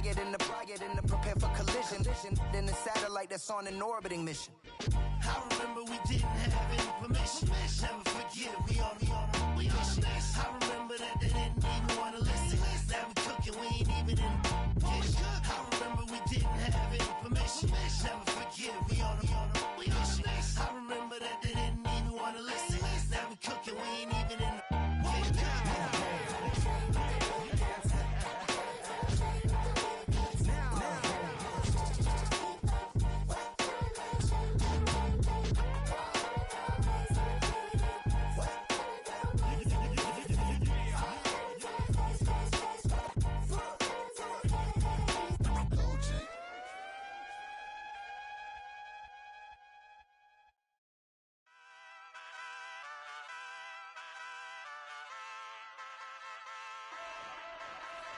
get in the prepare for collision. Then the satellite that's on an orbiting mission. I remember we didn't have any permission. Never forget we on mission. I remember that they didn't even want to listen. Now we cooking, we ain't even in the kitchen. I remember we didn't have any permission. Never forget we on mission. I remember that they didn't even want to listen. Now we cooking, we ain't even in the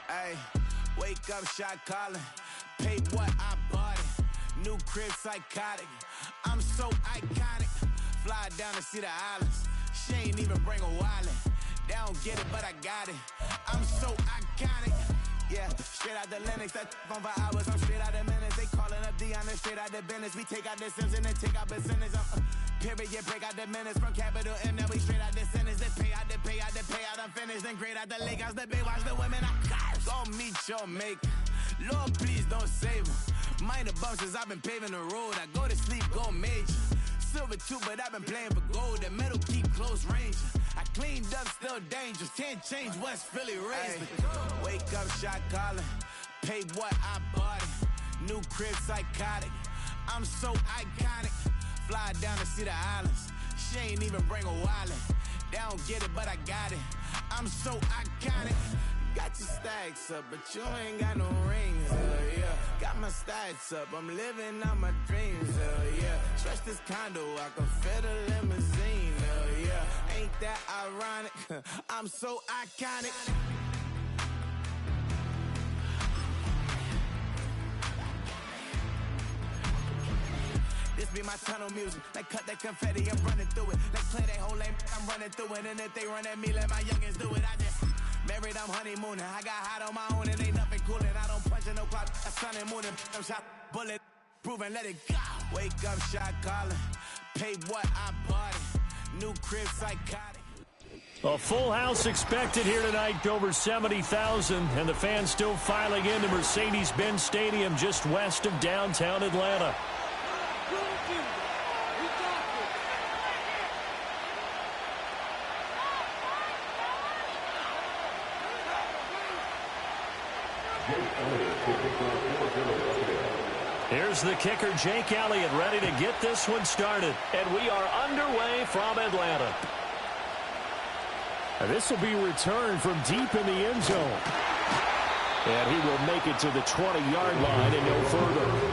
Ay, wake up, shot calling. Pay what I bought it. New crib psychotic. I'm so iconic. Fly down to see the islands. She ain't even bring a wallet. They don't get it, but I got it. I'm so iconic. Yeah, straight out the Linux. That phone for hours. I'm straight out the minutes. They calling up Dion and straight out the business. We take out the Sims and then take out percentage. Period, break out the minutes from capital M. Now we straight out the sentence. They pay out, I'm finished. Then grade out the lake house, the bay, watch the women. Go meet your maker. Lord, please don't save him. Minor bumps as I've been paving the road. I go to sleep, go major. Silver too, but I've been playing for gold. The metal keep close range. I cleaned up, still dangerous. Can't change West Philly raised me. Wake up, shot calling. Pay what I bought it. New crib psychotic. I'm so iconic. Fly down to see the islands. She ain't even bring a wallet. They don't get it, but I got it. I'm so iconic. Got your stacks up, but you ain't got no rings, yeah. Got my stats up, I'm living out my dreams, yeah. Stretch this condo, I can fit a limousine, yeah. Ain't that ironic? I'm so iconic. This be my tunnel music. Like cut that confetti, I'm running through it. Like play that whole lane, I'm running through it. And if they run at me, let my youngins do it. I just married, I'm honeymooning. I got hot on my own and ain't nothing coolin'. I don't punch in no clock, a sun and moon. I'm shot, bullet, proven, let it go. Wake up, shot calling. Pay what I bought it. New crib psychotic. A full house expected here tonight, over 70,000, and the fans still filing into Mercedes-Benz Stadium just west of downtown Atlanta. Here's the kicker, Jake Elliott, ready to get this one started. And we are underway from Atlanta. And this will be returned from deep in the end zone. And he will make it to the 20-yard line and no further.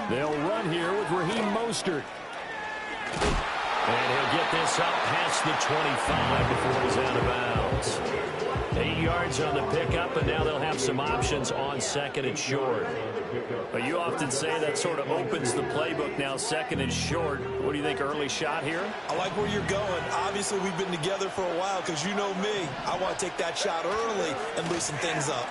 They'll run here with Raheem Mostert. And he'll get this up past the 25 before he's out of bounds. 8 yards on the pickup, and now they'll have some options on second and short. But you often say that sort of opens the playbook now, second and short. What do you think, early shot here? I like where you're going. Obviously, we've been together for a while because you know me. I want to take that shot early and loosen things up.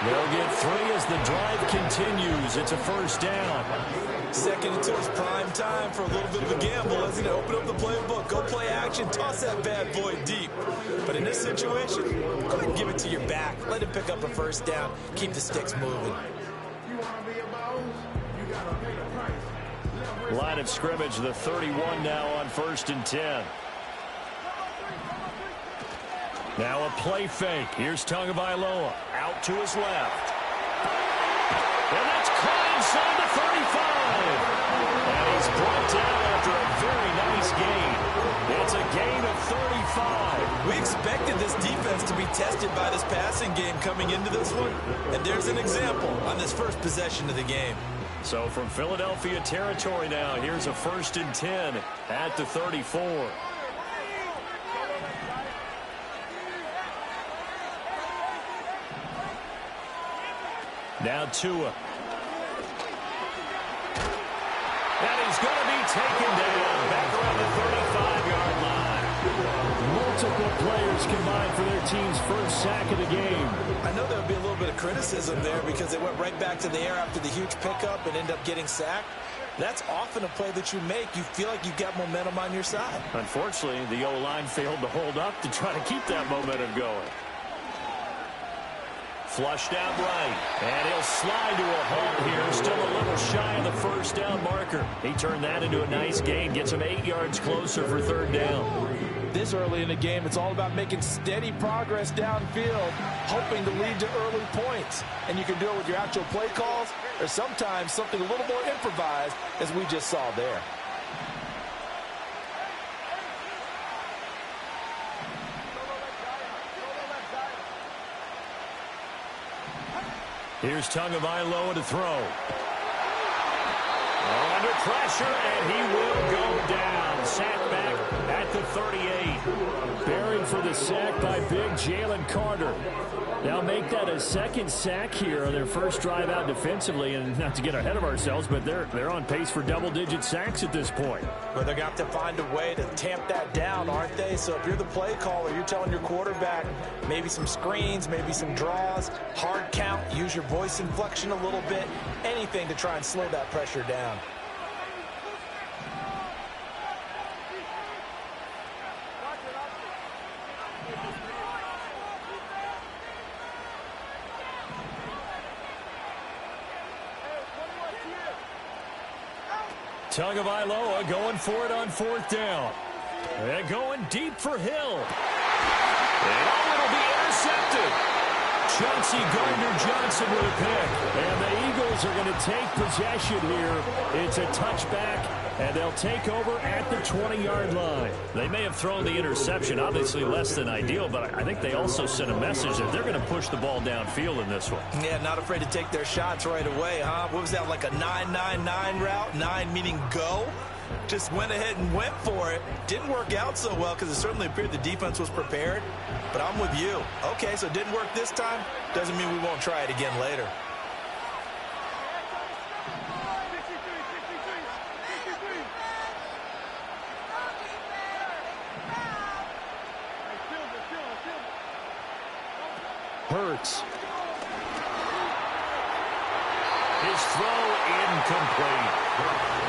They'll get 3 as the drive continues. It's a first down. Second and 2 is prime time for a little bit of a gamble, isn't it? Open up the playbook, go play action, toss that bad boy deep. But in this situation, go ahead and give it to your back. Let him pick up a first down. Keep the sticks moving. Line of scrimmage, the 31 now on 1st and 10. Now a play fake. Here's Tagovailoa out to his left. And that's caught inside the 35. And he's brought down after a very nice gain. It's a gain of 35. We expected this defense to be tested by this passing game coming into this one. And there's an example on this first possession of the game. So from Philadelphia territory now, here's a 1st and 10 at the 34. Now Tua. And he's going to be taken down back around the 35-yard line. Multiple players combined for their team's first sack of the game. I know there would be a little bit of criticism there because they went right back to the air after the huge pickup and end up getting sacked. That's often a play that you make. You feel like you've got momentum on your side. Unfortunately, the O-line failed to hold up to try to keep that momentum going. Flushed out right, and he'll slide to a halt here. Still a little shy of the first down marker. He turned that into a nice gain, gets him 8 yards closer for 3rd down. This early in the game, it's all about making steady progress downfield, hoping to lead to early points. And you can do it with your actual play calls, or sometimes something a little more improvised, as we just saw there. Here's Tagovailoa to throw. Under pressure, and he will go down. Sacked back at the 38. Buried for the sack by big Jalen Carter. They'll make that a second sack here on their first drive out defensively. And not to get ahead of ourselves, but they're on pace for double-digit sacks at this point. But they're going to have to find a way to tamp that down, aren't they? So if you're the play caller, you're telling your quarterback maybe some screens, maybe some draws, hard count, use your voice inflection a little bit, anything to try and slow that pressure down. Tagovailoa going for it on 4th down. They're going deep for Hill. And it'll be intercepted. Chauncey Gardner-Johnson with a pick. And the Eagles are going to take possession here. It's a touchback, and they'll take over at the 20-yard line. They may have thrown the interception, obviously less than ideal, but I think they also sent a message that they're going to push the ball downfield in this one. Yeah, not afraid to take their shots right away, huh? What was that, like a 9-9-9 route? 9 meaning go? Just went ahead and went for it. Didn't work out so well because it certainly appeared the defense was prepared. But I'm with you. Okay, so it didn't work this time. Doesn't mean we won't try it again later. Hurts. His throw incomplete.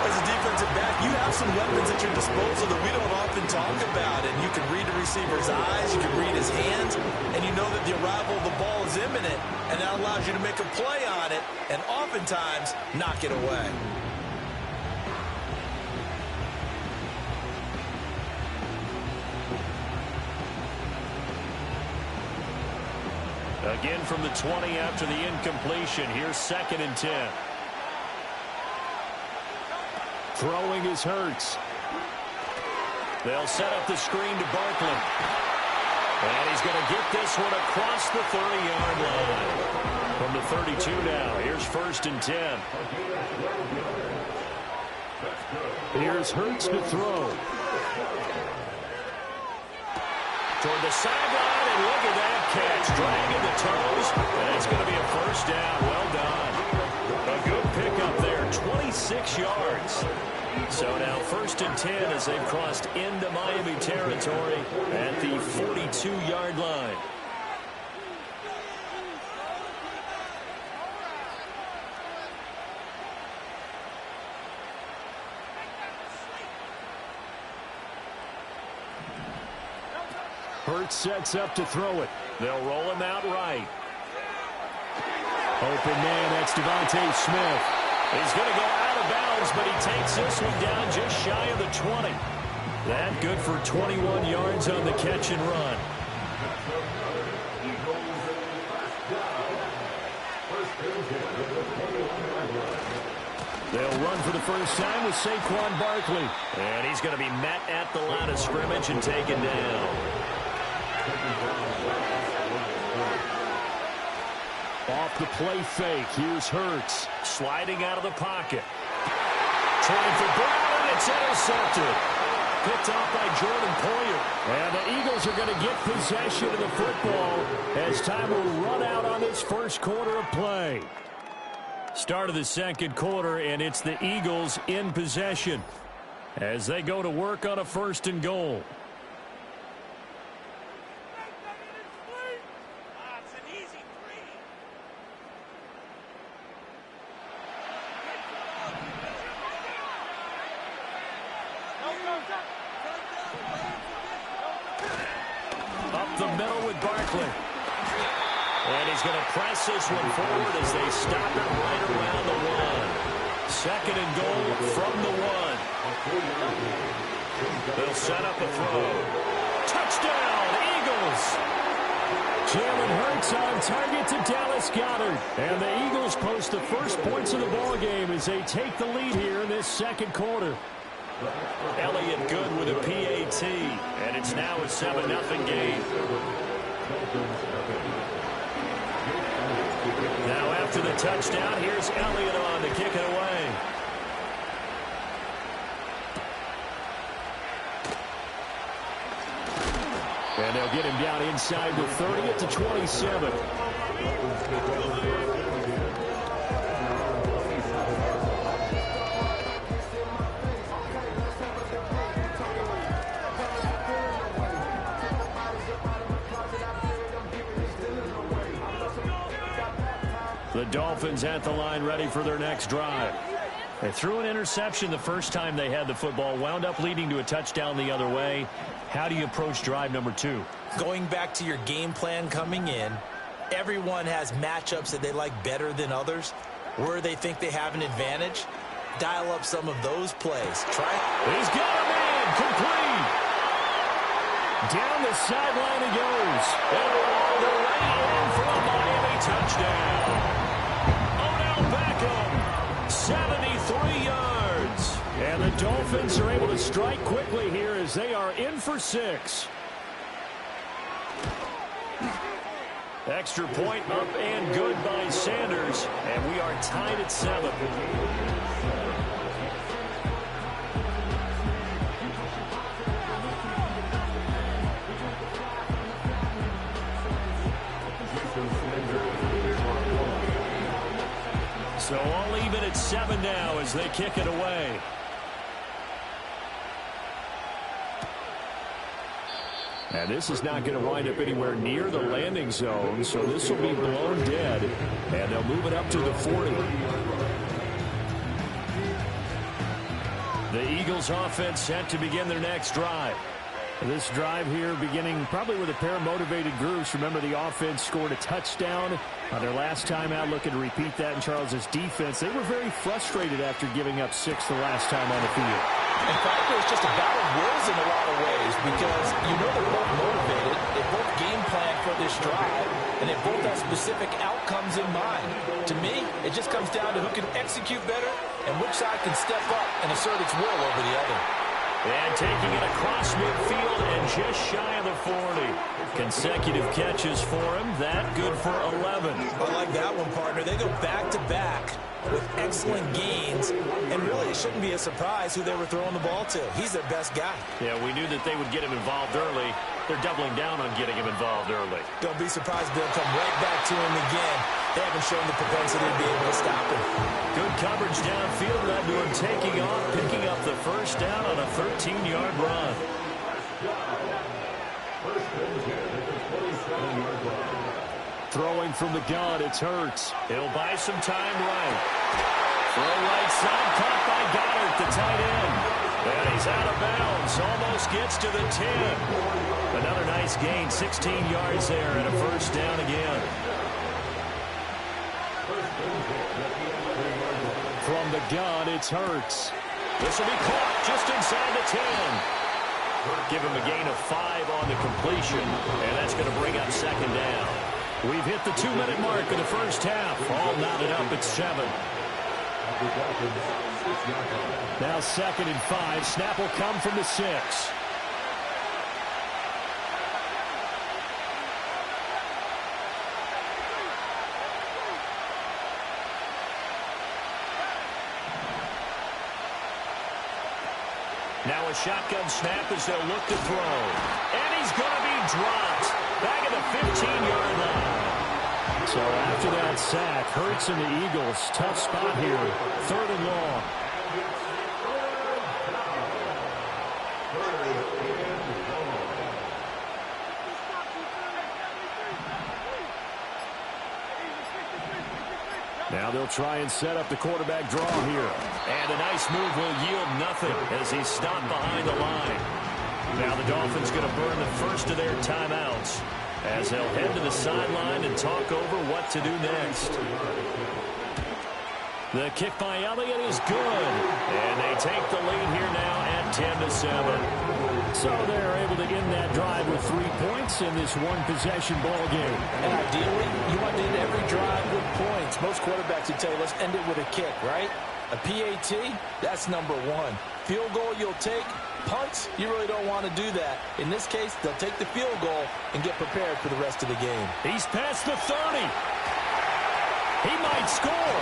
As a defensive back, you have some weapons at your disposal that we don't often talk about. And you can read the receiver's eyes, you can read his hands, and you know that the arrival of the ball is imminent. And that allows you to make a play on it and oftentimes knock it away. Again from the 20 after the incompletion. Here's 2nd and 10. Throwing is Hurts. They'll set up the screen to Barkley. And he's going to get this one across the 30-yard line. From the 32 now, here's 1st and 10. Here's Hurts to throw. Toward the sideline, and look at that catch. Dragging the toes, and it's going to be a first down. Well done. A good pickup there, 26 yards. So now 1st and 10 as they've crossed into Miami territory at the 42-yard line. Hurts sets up to throw it. They'll roll him out right. Open man, that's Devontae Smith. He's going to go out of bounds, but he takes this one down just shy of the 20. That good for 21 yards on the catch and run. They'll run for the first time with Saquon Barkley. And he's going to be met at the line of scrimmage and taken down. Off the play fake, here's Hurts. Sliding out of the pocket. Trying for Brown, and it's intercepted. Picked off by Jordan Poyer. And the Eagles are going to get possession of the football as time will run out on this first quarter of play. Start of the second quarter, and it's the Eagles in possession as they go to work on a 1st and goal. Up the middle with Barkley. And he's going to press this one forward as they stop it right around the 1. 2nd and goal from the 1. They'll set up a throw. Touchdown, Eagles! Jalen Hurts on target to Dallas Goedert. And the Eagles post the first points of the ballgame as they take the lead here in this second quarter. Elliott good with a PAT, and it's now a 7-0 game. Now after the touchdown, here's Elliott on to kick it away. And they'll get him down inside the 30 at the 27. The Dolphins at the line ready for their next drive. They threw an interception the first time they had the football, wound up leading to a touchdown the other way. How do you approach drive number 2? Going back to your game plan coming in, everyone has matchups that they like better than others. Where they think they have an advantage, dial up some of those plays. He's got a man, complete. Down the sideline he goes. And all the way in for a Miami touchdown. 73 yards. And the Dolphins are able to strike quickly here as they are in for 6. Extra point up and good by Sanders. And we are tied at 7. So all even at 7 now as they kick it away. And this is not going to wind up anywhere near the landing zone, so this will be blown dead, and they'll move it up to the 40. The Eagles offense set to begin their next drive. This drive here beginning probably with a pair of motivated groups. Remember, the offense scored a touchdown on their last time out. Looking to repeat that in Charles's defense. They were very frustrated after giving up 6 the last time on the field. In fact, it was just a battle of wills in a lot of ways because you know they're both motivated. They both game plan for this drive, and they both have specific outcomes in mind. To me, it just comes down to who can execute better and which side can step up and assert its will over the other. And taking it across midfield and just shy of the 40. Consecutive catches for him. That good for 11. I like that one, partner. They go back-to-back with excellent gains. And really, it shouldn't be a surprise who they were throwing the ball to. He's their best guy. Yeah, we knew that they would get him involved early. They're doubling down on getting him involved early. Don't be surprised they'll come right back to him again. They haven't shown the propensity to be able to stop him. Good coverage downfield led to him taking off, picking up the first down on a 13-yard run. Throwing from the gun, it's Hurts. He'll buy some time right. Throw right side, caught by Goddard, the tight end. And he's out of bounds, almost gets to the 10. Another nice gain, 16 yards there, and a first down again. From the gun, it's Hurts. This will be caught just inside the 10. Give him a gain of 5 on the completion, and that's going to bring up second down. We've hit the 2-minute mark of the first half. All knotted up at 7. Now 2nd and 5. Snap will come from the 6. Now a shotgun snap as they'll look to throw. And he's going to be dropped. Back at the 15-yard line. So after that sack, Hurts and the Eagles, tough spot here. 3rd and long. Now they'll try and set up the quarterback draw here. And a nice move will yield nothing as he's stopped behind the line. Now the Dolphins going to burn the first of their timeouts as they'll head to the sideline and talk over what to do next. The kick by Elliott is good. And they take the lead here now at 10-7. So they're able to end that drive with 3 points in this one-possession ball game. And ideally, you want to end every drive with points. Most quarterbacks would tell you, let's end it with a kick, right? A PAT, that's number 1. Field goal you'll take. Punts, you really don't want to do that. In this case, they'll take the field goal and get prepared for the rest of the game. He's past the 30. He might score.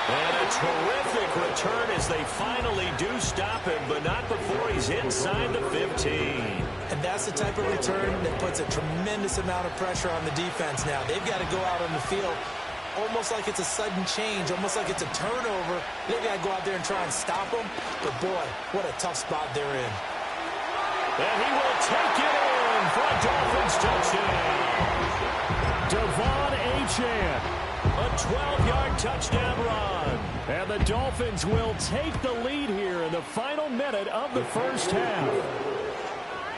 And a terrific return as they finally do stop him, but not before he's inside the 15. And that's the type of return that puts a tremendous amount of pressure on the defense now. They've got to go out on the field almost like it's a sudden change, almost like it's a turnover. They've got to go out there and try and stop them. But, boy, what a tough spot they're in. And he will take it in for a Dolphins touchdown. Devon Achane. A 12-yard touchdown run. And the Dolphins will take the lead here in the final minute of the first half.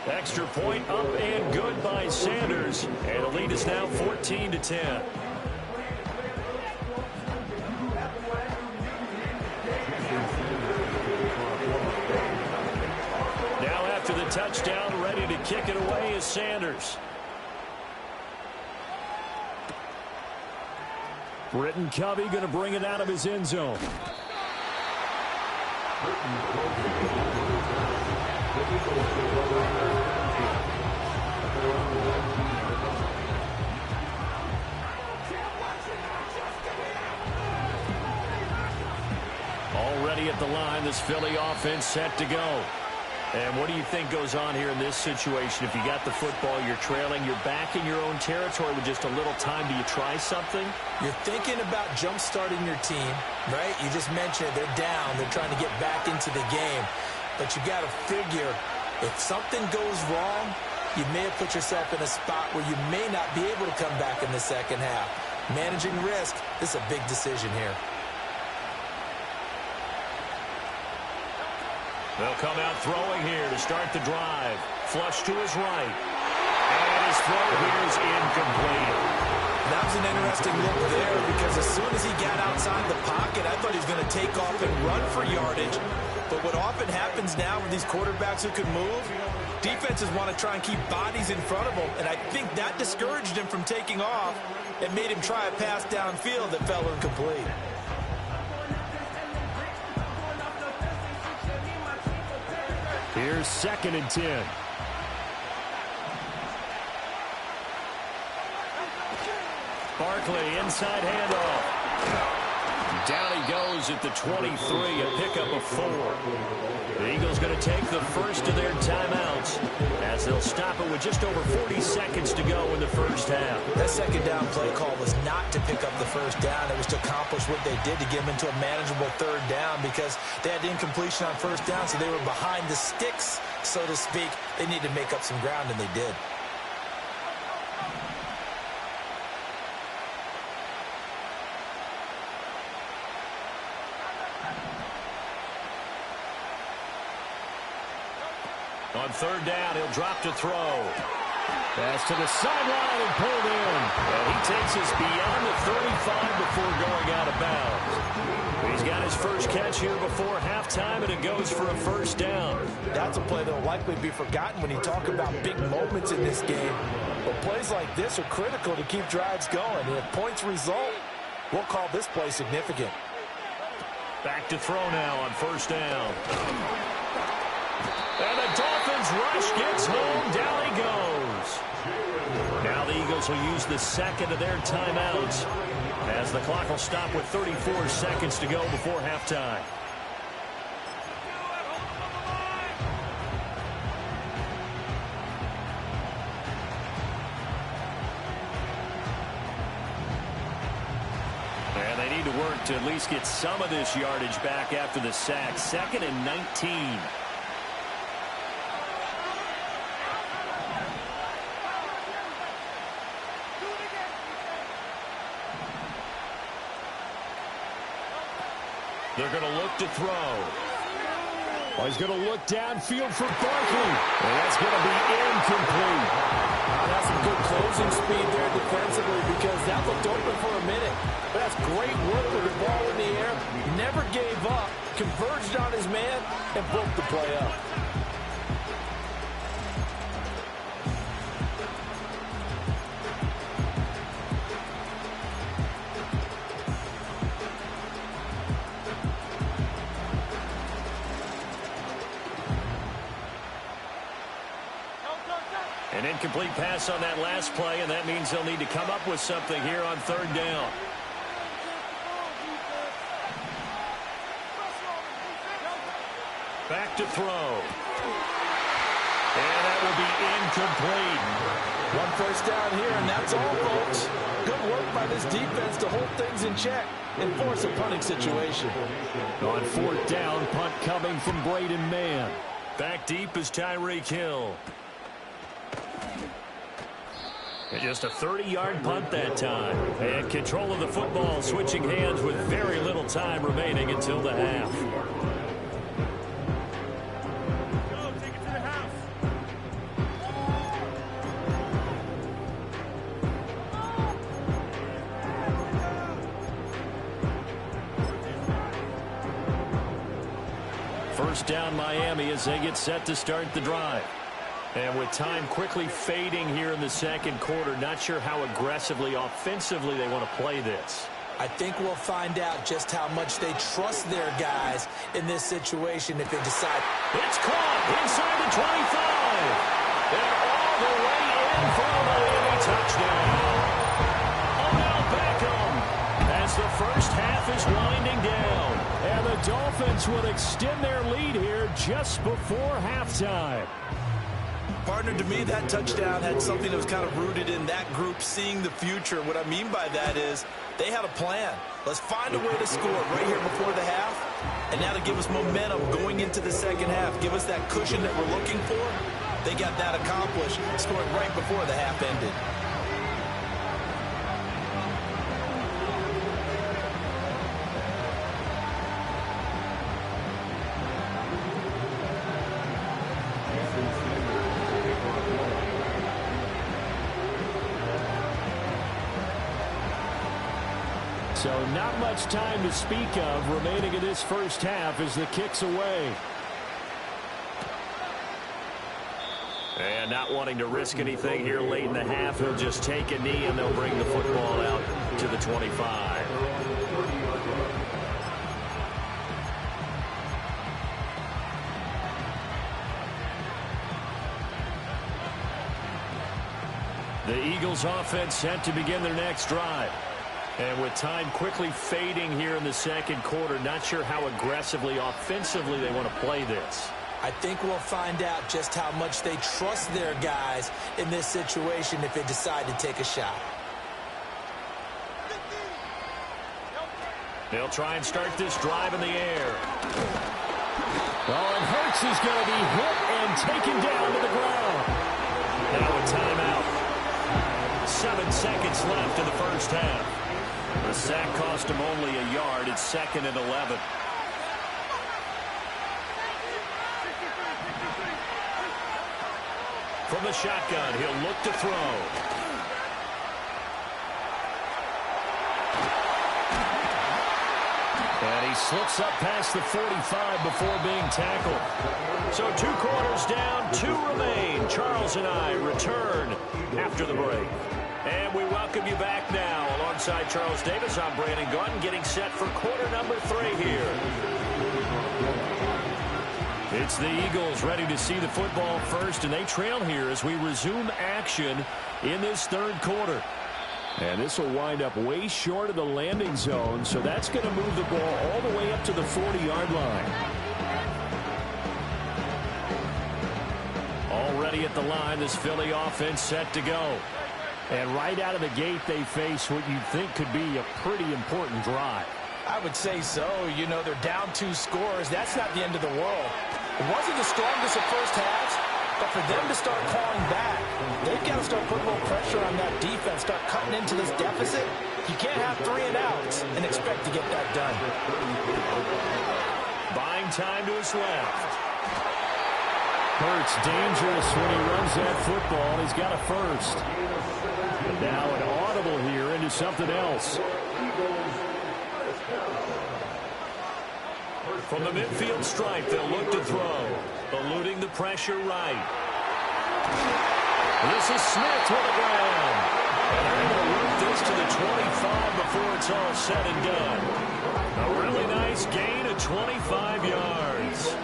Extra point up and good by Sanders. And the lead is now 14-10. Now after the touchdown, ready to kick it away is Sanders. Britton Covey going to bring it out of his end zone. Already at the line, this Philly offense set to go. And what do you think goes on here in this situation? If you got the football, you're trailing, you're back in your own territory with just a little time. Do you try something? You're thinking about jump-starting your team, right? You just mentioned they're down. They're trying to get back into the game. But you got to figure if something goes wrong, you may have put yourself in a spot where you may not be able to come back in the second half. Managing risk, this is a big decision here. They'll come out throwing here to start the drive. Flush to his right. And his throw here is incomplete. That was an interesting look there because as soon as he got outside the pocket, I thought he was going to take off and run for yardage. But what often happens now with these quarterbacks who can move, defenses want to try and keep bodies in front of them. And I think that discouraged him from taking off and made him try a pass downfield that fell incomplete. Here's 2nd and 10. Barkley, inside handoff. Down he goes at the 23, a pickup of 4. The Eagles going to take the first of their timeouts as they'll stop it with just over 40 seconds to go in the first half. That second down play call was not to pick up the first down. It was to accomplish what they did to get them into a manageable 3rd down because they had incompletion on 1st down, so they were behind the sticks, so to speak. They needed to make up some ground, and they did. On 3rd down, he'll drop to throw. Pass to the sideline and pulled in. And he takes us beyond the 35 before going out of bounds. He's got his first catch here before halftime, and it goes for a 1st down. That's a play that will likely be forgotten when you talk about big moments in this game. But plays like this are critical to keep drives going. And if points result, we'll call this play significant. Back to throw now on 1st down. And the Dolphins rush gets home. Down he goes. Now the Eagles will use the 2nd of their timeouts as the clock will stop with 34 seconds to go before halftime. And they need to work to at least get some of this yardage back after the sack. 2nd and 19. They're going to look to throw. Oh, he's going to look downfield for Barkley. And that's going to be incomplete. That's some good closing speed there defensively because that looked open for a minute. But that's great work with the ball in the air. Never gave up, converged on his man, and broke the play up. An incomplete pass on that last play, and that means they'll need to come up with something here on 3rd down. Back to throw. And that will be incomplete. 1 first down here, and that's all, folks. Good work by this defense to hold things in check and force a punting situation. On 4th down, punt coming from Braden Mann. Back deep is Tyreek Hill. Just a 30-yard punt that time. And control of the football, switching hands with very little time remaining until the half. Go, take it to the house. First down Miami as they get set to start the drive. And with time quickly fading here in the 2nd quarter, not sure how aggressively, offensively they want to play this. I think we'll find out just how much they trust their guys in this situation if they decide. It's caught inside the 25. And all the way in for a Miami touchdown. Odell Beckham as the first half is winding down. And the Dolphins will extend their lead here just before halftime. Partner, to me, that touchdown had something that was kind of rooted in that group seeing the future. What I mean by that is they had a plan. Let's find a way to score right here before the half. And now to give us momentum going into the 2nd half, give us that cushion that we're looking for. They got that accomplished, scoring right before the half ended. So not much time to speak of remaining in this first half as the kick's away. And not wanting to risk anything here late in the half, he'll just take a knee and they'll bring the football out to the 25. The Eagles offense set to begin their next drive. And with time quickly fading here in the second quarter, not sure how aggressively, offensively they want to play this. I think we'll find out just how much they trust their guys in this situation if they decide to take a shot. They'll try and start this drive in the air. Oh, and Hurts is going to be hit and taken down to the ground. Now a timeout. 7 seconds left in the first half. The sack cost him only a yard. It's 2nd and 11. From the shotgun, he'll look to throw. And he slips up past the 45 before being tackled. So 2 quarters down, 2 remain. Charles and I return after the break. And we welcome you back now. Alongside Charles Davis, I'm Brandon Gaudin, getting set for quarter number 3 here. It's the Eagles ready to see the football first, and they trail here as we resume action in this third quarter. And this will wind up way short of the landing zone, so that's going to move the ball all the way up to the 40-yard line. Already at the line, this Philly offense set to go. And right out of the gate, they face what you'd think could be a pretty important drive. I would say so. You know, they're down 2 scores. That's not the end of the world. It wasn't the strongest of first halves, but for them to start clawing back, they've got to start putting a little pressure on that defense, start cutting into this deficit. You can't have 3 and outs and expect to get that done. Buying time to his left. Hurts dangerous when he runs that football. He's got a first. And now an audible here into something else. From the midfield stripe, they'll look to throw. Eluding the pressure right. This is Smith with the ground. And they're able to work this to the 25 before it's all said and done. A really nice gain of 25 yards.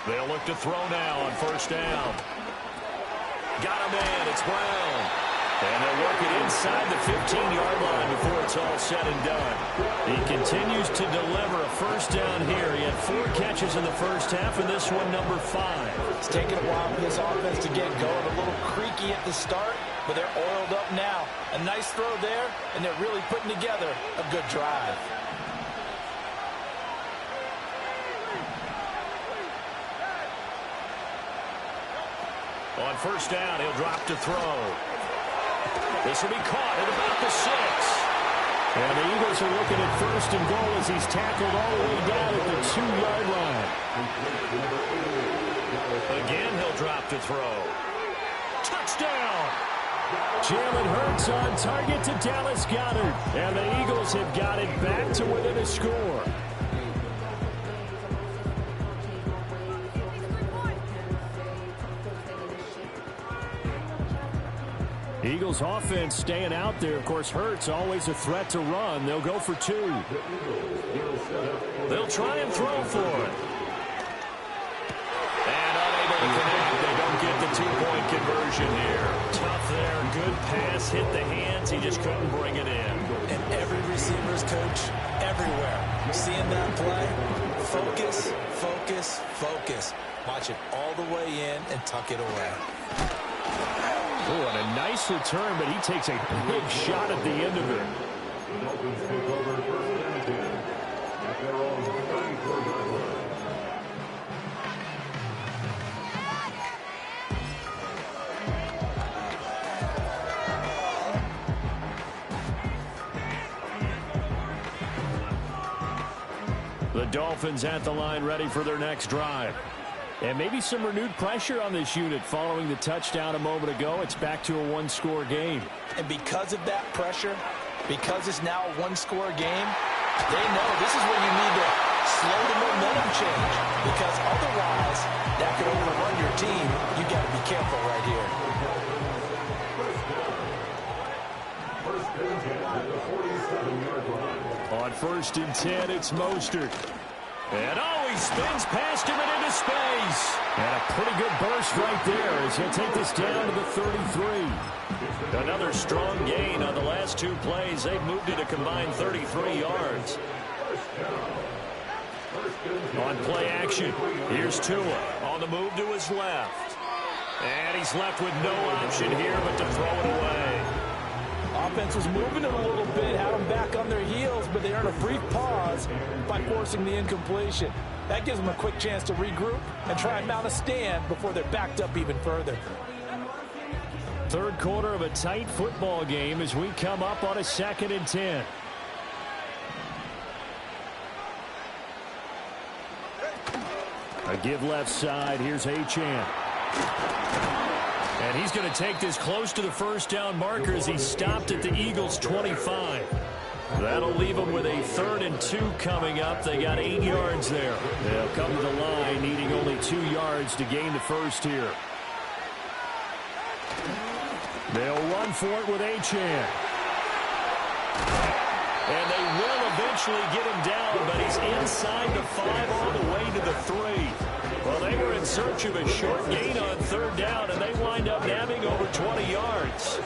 They'll look to throw now on first down. Got him in. It's Brown. And they'll work it inside the 15-yard line before it's all said and done. He continues to deliver a first down here. He had 4 catches in the first half, and this one number 5. It's taken a while for this offense to get going. A little creaky at the start, but they're oiled up now. A nice throw there, and they're really putting together a good drive. On first down, he'll drop to throw. This will be caught at about the 6. And the Eagles are looking at first and goal as he's tackled all the way down at the 2-yard line. Again, he'll drop to throw. Touchdown! Jalen Hurts on target to Dallas Goedert. And the Eagles have got it back to within a score. Eagles offense staying out there. Of course, Hurts always a threat to run. They'll go for 2. They'll try and throw for it. And unable to connect. They don't get the 2-point conversion here. Tough there. Good pass. Hit the hands. He just couldn't bring it in. And every receiver's coach everywhere. Seeing that play, focus, focus, focus. Watch it all the way in and tuck it away. Oh, and a nice return, but he takes a big shot at the end of it. The Dolphins at the line ready for their next drive. And maybe some renewed pressure on this unit following the touchdown a moment ago. It's back to a 1-score game. And because of that pressure, because it's now a 1-score game, they know this is where you need to slow the momentum change. Because otherwise, that could overrun your team. You got to be careful right here. 1st and 10, it's Mostert. And he spins past him and into space. And a pretty good burst right there as he'll take this down to the 33. Another strong gain on the last 2 plays. They've moved it a combined 33 yards. On play action, here's Tua on the move to his left. And he's left with no option here but to throw it away. Offense was moving them a little bit, had them back on their heels, but they earned a brief pause by forcing the incompletion. That gives them a quick chance to regroup and try and mount a stand before they're backed up even further. 3rd quarter of a tight football game as we come up on a 2nd and 10. A give left side. Here's Achane. And he's going to take this close to the 1st down marker as he stopped at the Eagles' 25. That'll leave them with a 3rd and 2 coming up. They got 8 yards there. They'll come to the line needing only 2 yards to gain the 1st here. They'll run for it with Achane. And they will eventually get him down, but he's inside the 5 all the way to the 3. Well, they were in search of a short gain on 3rd down, and they wind up nabbing over 20 yards.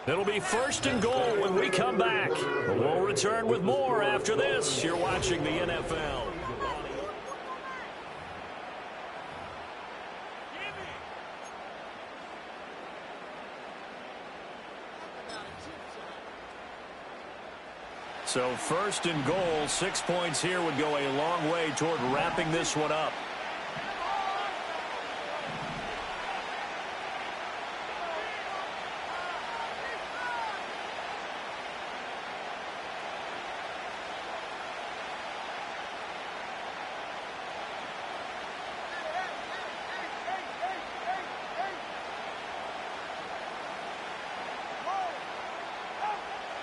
It'll be 1st and goal when we come back. We'll return with more after this. You're watching the NFL. So 1st and goal, 6 points here would go a long way toward wrapping this one up.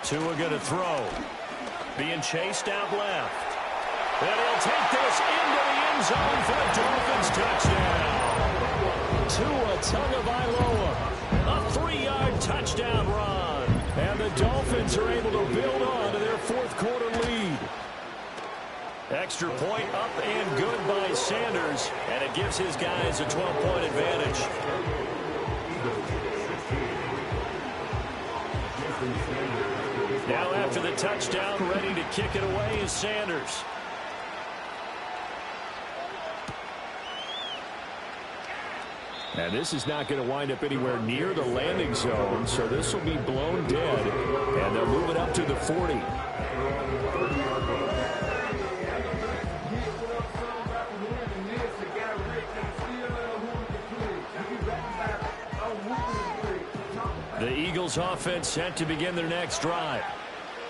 Tua going to throw. Being chased out left. And he'll take this into the end zone for a Dolphins touchdown. Tua Tagovailoa. A 3-yard touchdown run. And the Dolphins are able to build on to their 4th quarter lead. Extra point up and good by Sanders. And it gives his guys a 12-point advantage. Now after the touchdown, ready to kick it away is Sanders. And this is not going to wind up anywhere near the landing zone, so this will be blown dead, and they'll move it up to the 40. The Eagles offense set to begin their next drive.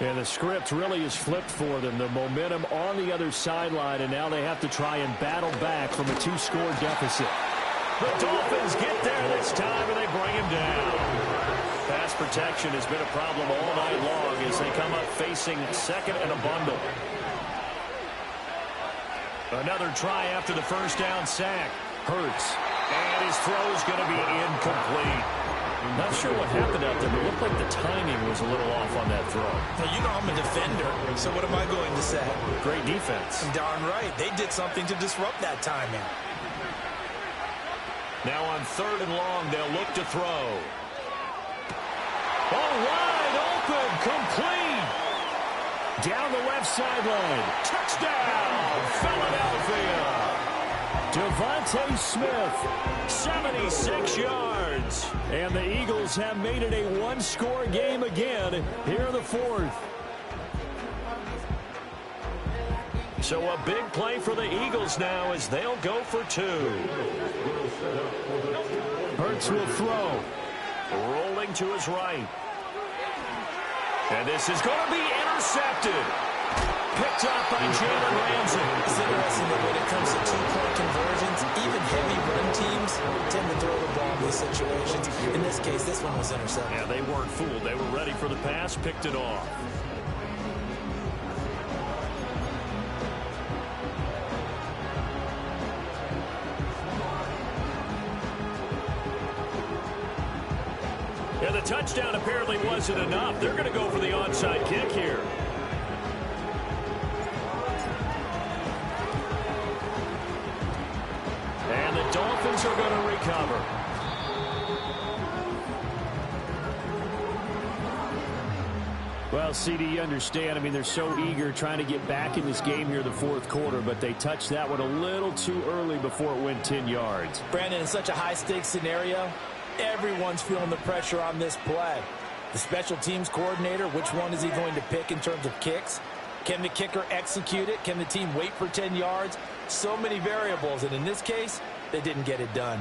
And the script really is flipped for them. The momentum on the other sideline, and now they have to try and battle back from a 2-score deficit. The Dolphins get there this time, and they bring him down. Pass protection has been a problem all night long as they come up facing 2nd and a bundle. Another try after the 1st down sack. Hurts. And his throw's going to be incomplete. Not sure what happened out there, but it looked like the timing was a little off on that throw. Now, you know I'm a defender, so what am I going to say? Great defense. Darn right. They did something to disrupt that timing. Now on 3rd and long, they'll look to throw. Oh, wide open, complete. Down the left sideline. Touchdown, Philadelphia. Devontae Smith, 76 yards. And the Eagles have made it a 1-score game again here in the 4th. So a big play for the Eagles now as they'll go for 2. Hurts will throw. Rolling to his right. And this is going to be intercepted. Picked up by Jalen Ramsey. It's interesting that when it comes to 2-point conversions, even heavy run teams tend to throw the ball in these situations. In this case, this one was intercepted. Yeah, they weren't fooled. They were ready for the pass, picked it off. touchdown apparently wasn't enough. They're going to go for the onside kick here. And the Dolphins are going to recover. Well, CD, you understand. I mean, they're so eager trying to get back in this game here in the fourth quarter, but they touched that one a little too early before it went 10 yards. Brandon, in such a high-stakes scenario, everyone's feeling the pressure on this play. The special teams coordinator, which one is he going to pick in terms of kicks? Can the kicker execute it? Can the team wait for 10 yards? So many variables, and in this case, they didn't get it done.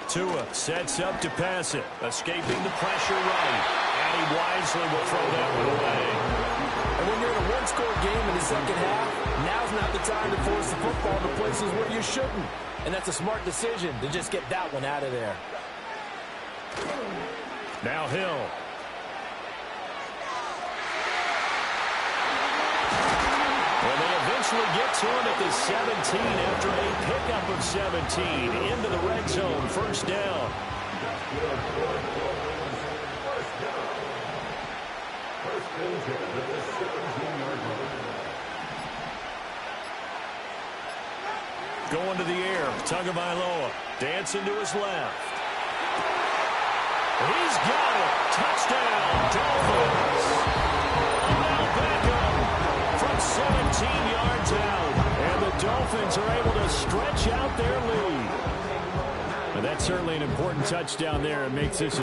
Tua sets up to pass it, escaping the pressure right, and he wisely will throw that one away. And when you're in a one-score game in the second half, now's not the time to force the football to places where you shouldn't. And that's a smart decision to just get that one out of there. Now Hill. Well, they eventually get to him at the 17 after a pickup of 17 into the red zone. First down. Going to the air. Tagovailoa dancing to his left. He's got it. Touchdown, Dolphins. Odell Beckham from 17 yards out. And the Dolphins are able to stretch out their lead. And that's certainly an important touchdown there. It makes this